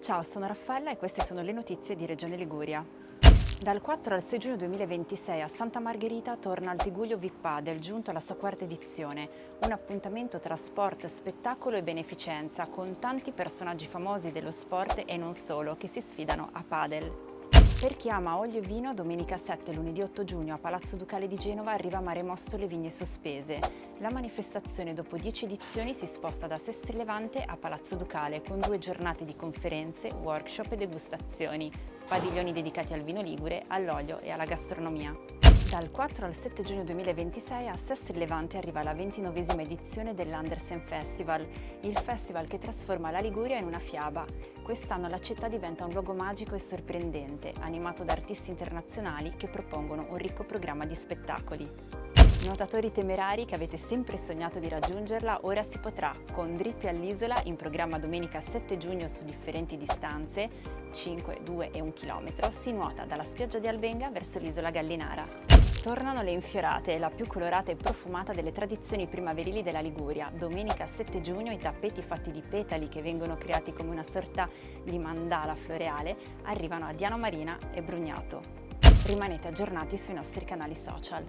Ciao, sono Raffaella e queste sono le notizie di Regione Liguria. Dal 4 al 6 giugno 2026 a Santa Margherita torna il Tiguglio VIP Padel, giunto alla sua quarta edizione, un appuntamento tra sport, spettacolo e beneficenza, con tanti personaggi famosi dello sport e non solo, che si sfidano a padel. Per chi ama olio e vino, domenica 7 e lunedì 8 giugno a Palazzo Ducale di Genova arriva Mare Mosto Le Vigne Sospese. La manifestazione dopo 10 edizioni si sposta da Sestri Levante a Palazzo Ducale con 2 giornate di conferenze, workshop e degustazioni, padiglioni dedicati al vino ligure, all'olio e alla gastronomia. Dal 4 al 7 giugno 2026 a Sestri Levante arriva la 29esima edizione dell'Andersen Festival, il festival che trasforma la Liguria in una fiaba. Quest'anno la città diventa un luogo magico e sorprendente, animato da artisti internazionali che propongono un ricco programma di spettacoli. Nuotatori temerari che avete sempre sognato di raggiungerla, ora si potrà, con Dritti all'Isola, in programma domenica 7 giugno su differenti distanze, 5, 2 e 1 chilometro, si nuota dalla spiaggia di Albenga verso l'isola Gallinara. Tornano le infiorate, la più colorata e profumata delle tradizioni primaverili della Liguria. Domenica 7 giugno i tappeti fatti di petali che vengono creati come una sorta di mandala floreale arrivano a Diano Marina e Brugnato. Rimanete aggiornati sui nostri canali social.